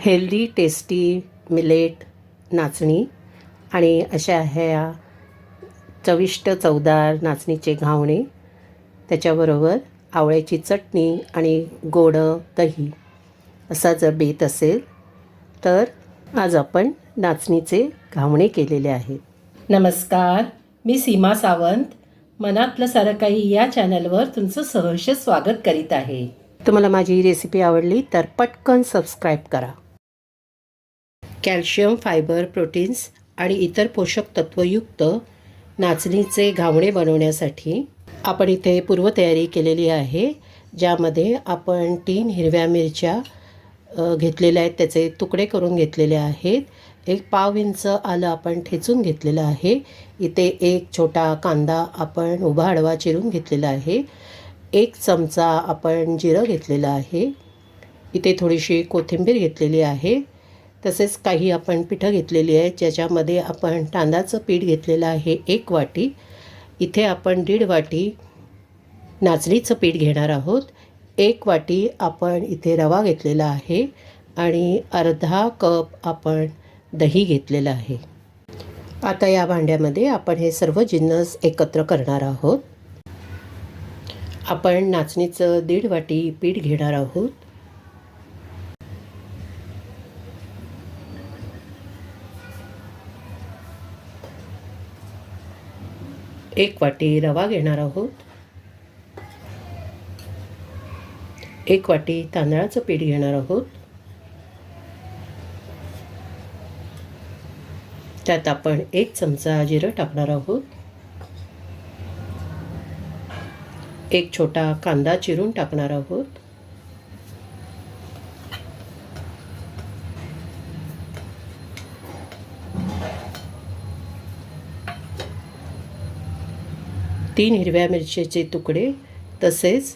Healthy tasty millet नाचणी आणि अशा ह्या चविष्ट चवदार नाचणीचे घावणे, त्याच्याबरोबर आवळ्याची चटणी आणि गोड दही असा जर बेत असेल तर आज आपण नाचणीचे घावणे केलेले आहेत. नमस्कार, मी सीमा सावंत. मनातलं सारं काही या चॅनलवर तुमचं सहर्ष स्वागत करीत आहे. तुम्हाला माझी रेसिपी आवडली तर पटकन सबस्क्राईब करा. कॅल्शियम, फायबर, प्रोटीन्स आणि इतर पोषक तत्वयुक्त नाचणीचे घावणे बनवण्यासाठी आपण इथे पूर्वतयारी केलेली आहे, ज्यामध्ये आपण 3 हिरव्या मिरच्या घेतलेल्या आहेत, त्याचे तुकडे करून घेतलेले आहेत. 1 पाव इंच आलं आपण ठेचून घेतलेलं आहे. इथे 1 छोटा कांदा आपण उभा आडवा चिरून घेतलेला आहे. 1 चमचा आपण जिरं घेतलेलं आहे. इथे थोडीशी कोथिंबीर घेतलेली आहे. तसेच काही आपण पिठं घेतलेली आहे, ज्याच्यामध्ये आपण तांदळाचं पीठ घेतलेलं आहे 1 वाटी. इथे आपण 1.5 वाटी नाचणीचं पीठ घेणार आहोत. 1 वाटी आपण इथे रवा घेतलेला आहे आणि अर्धा कप आपण दही घेतलेलं आहे. आता या भांड्यामध्ये आपण हे सर्व जिन्नस एकत्र करणार आहोत. आपण नाचणीचं 1.5 वाटी पीठ घेणार आहोत. एक वाटी रवा घेणार आहोत. 1 वाटी तांदळाचं पीठ घेणार आहोत. त्यात आपण 1 चमचा जिरं टाकणार आहोत. 1 छोटा कांदा चिरून टाकणार आहोत. तीन हिरव्या मिरचीचे तुकडे, तसेच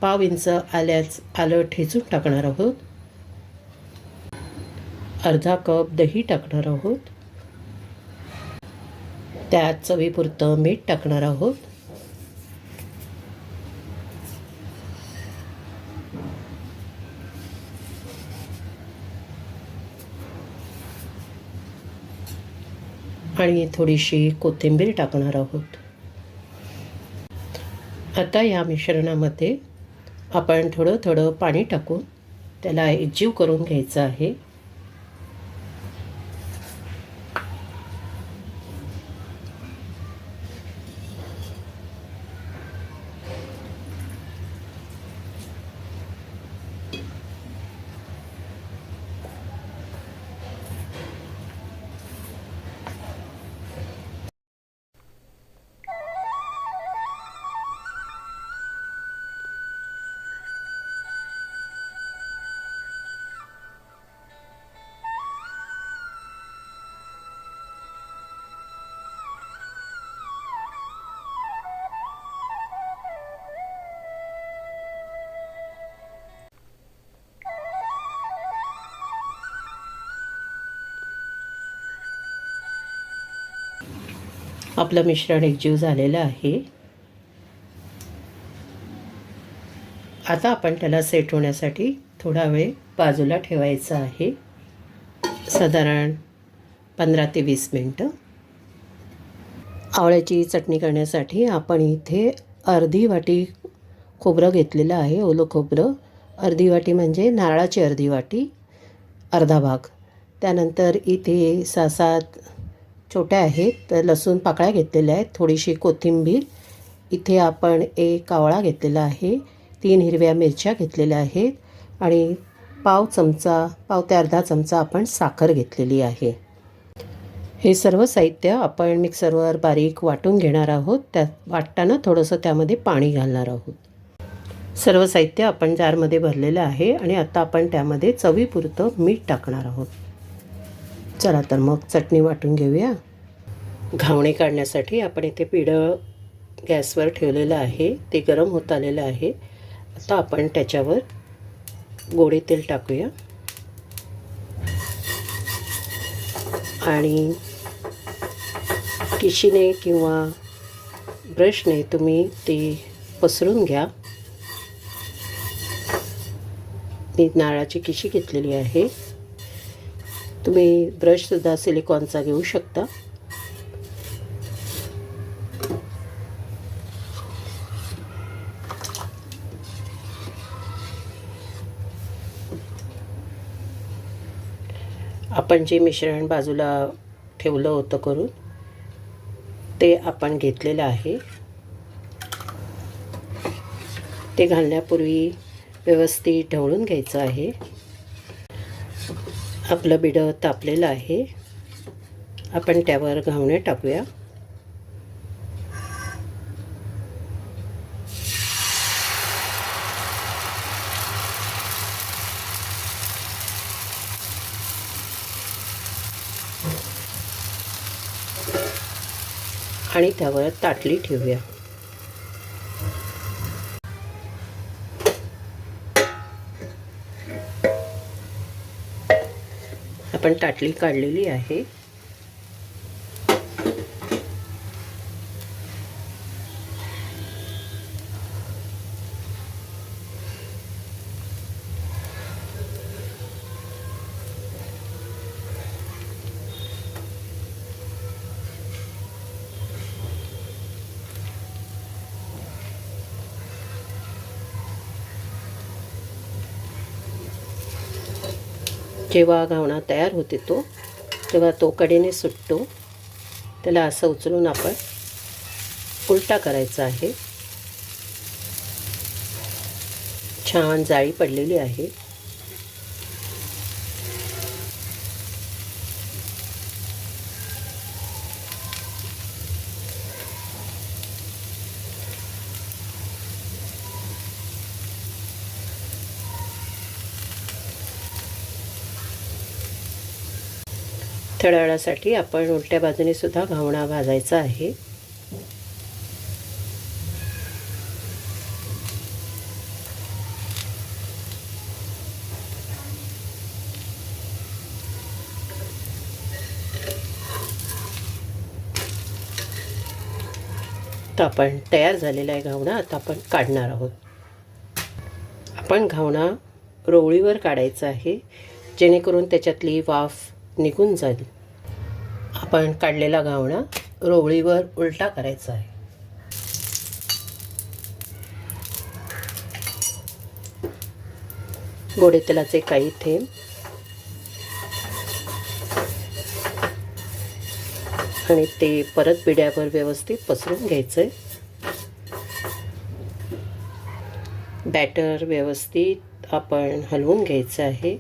पाव इंच आलं ठेचून टाकणार आहोत. अर्धा कप दही टाकणार आहोत. त्यात चवीपुरतं मीठ टाकणार आहोत. आणि थोडीशी कोथिंबीर टाकणार आहोत. आता या मिश्रणामध्ये आपण थोडं थोडं पाणी टाकून त्याला एकजीव करून घ्यायचं आहे. आपलं मिश्रण एकजीव झालेलं आहे. आता आपण त्याला सेट होण्यासाठी थोडा वेळ बाजूला ठेवायचा आहे, साधारण 15 ते 20 मिनटं. आवळ्याची चटणी करण्यासाठी आपण इथे अर्धी वाटी खोबरं घेतलेलं आहे, ओलं खोबरं. अर्धी वाटी म्हणजे नारळाची अर्धी वाटी, अर्धा भाग. त्यानंतर इथे 6-7 छोट्या आहेत तर लसूण पाकळ्या घेतलेल्या आहेत. थोडीशी कोथिंबीर. इथे आपण 1 आवळा घेतलेला आहे. 3 हिरव्या मिरच्या घेतलेल्या आहेत आणि पाव ते अर्धा चमचा आपण साखर घेतलेली आहे. हे सर्व साहित्य आपण मिक्सरवर बारीक वाटून घेणार आहोत. त्यात वाटताना थोडंसं त्यामध्ये पाणी घालणार आहोत. सर्व साहित्य आपण जारमध्ये भरलेलं आहे आणि आता आपण त्यामध्ये चवीपुरतं मीठ टाकणार आहोत. चला तर मग चटणी वाटून घेऊया. घावणे काढण्यासाठी आपण इथे पिढं गॅसवर ठेवलेलं आहे, ते गरम होत आलेलं आहे. आता आपण त्याच्यावर गोडे तेल टाकूया आणि किशीने किंवा ब्रशने तुम्ही ते पसरून घ्या. मी नारळाची किशी घेतलेली आहे. तुम्ही ब्रशसुद्धा सिलिकॉनचा घेऊ शकता. आपण जे मिश्रण बाजूला ठेवलं होतं करून ते आपण घेतलेलं आहे. ते घालण्यापूर्वी व्यवस्थित ढवळून घ्यायचं आहे. आपलं बिडं तापलेलं आहे. आपण त्यावर घावणे टाकूया. आणि त्यावर ताटली ठेवूया. आपण ताटली काढलेली आहे. जेव्हा घावणा तयार होते तेव्हा तो कडेने सुटतो. त्याला असं उचलून आपण उलटा करायचा आहे. छान जाळी पडलेली आहे. थोड्या वेळासाठी आपण उलट्या बाजूने सुद्धा घावणा भाजायचा आहे. तर आपण तयार झालेला आहे घावणा. आता आपण काढणार आहोत. आपण घावणा रोवळीवर काढायचा आहे जेणेकरून त्याच्यातली वाफ निघून जाईल. आपण काढलेला घावणा रोवळीवर उलटा करायचा आहे. गोडे तेलाचे काही थेंब आणि ते परत बिड्यावर व्यवस्थित पसरून घ्यायचं आहे. बॅटर व्यवस्थित आपण हलवून घ्यायचं आहे.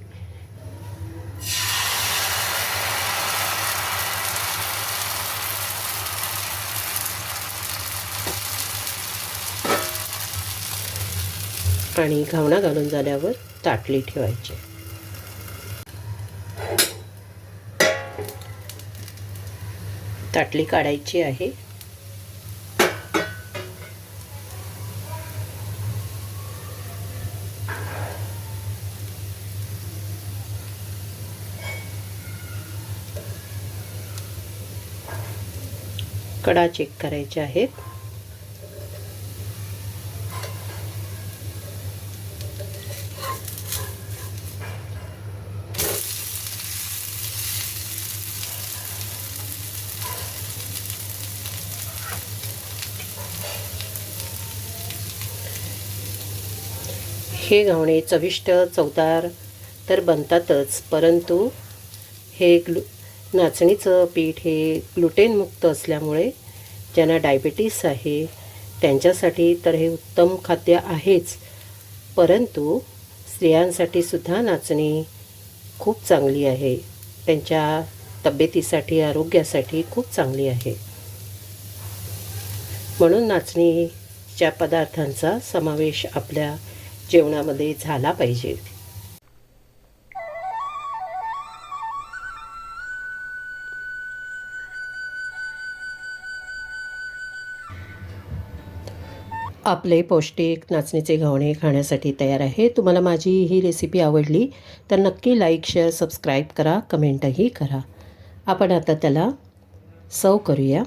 आणि घावणा घालून झाल्यावर ताटली ठेवायची. ताटली काढायची आहे. कडा चेक करायचे आहेत. हे घावणे चविष्ट चवदार तर बनतातच, परंतु हे नाचणीचं पीठ हे ग्लुटेनमुक्त असल्यामुळे ज्यांना डायबिटीस आहे त्यांच्यासाठी तर हे उत्तम खाद्य आहेच, परंतु स्त्रियांसाठी सुद्धा नाचणी खूप चांगली आहे. त्यांच्या तब्येतीसाठी आरोग्यासाठी खूप चांगली आहे. म्हणून नाचणीच्या पदार्थांचा समावेश आपल्या जेवणामध्ये झाला पाहिजे. आपले पौष्टिक नाचणीचे घावणे खाण्यासाठी तयार आहे. तुम्हाला माझी ही रेसिपी आवडली तर नक्की लाईक, शेअर, सबस्क्राईब करा, कमेंटही करा. आपण आता त्याला सर्व करूया.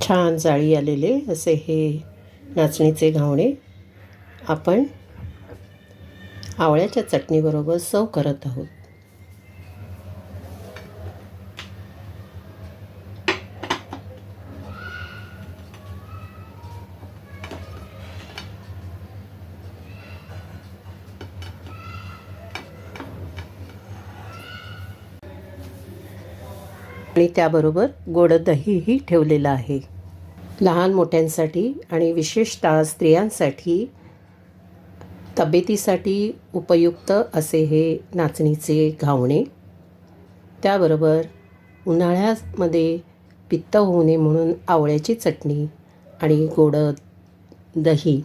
छान जाळी आलेले असे हे नाचणीचे घावणे आपण आवळ्याच्या चटणीबरोबर सर्व करत आहोत. आणि त्याबरोबर गोड दहीही ठेवलेलं आहे. लहान मोठ्यांसाठी आणि विशेषतः स्त्रियांसाठी तब्येतीसाठी उपयुक्त असे हे नाचणीचे घावणे. त्याबरोबर उन्हाळ्यामध्ये पित्त होऊ नये म्हणून आवळ्याची चटणी आणि गोड दही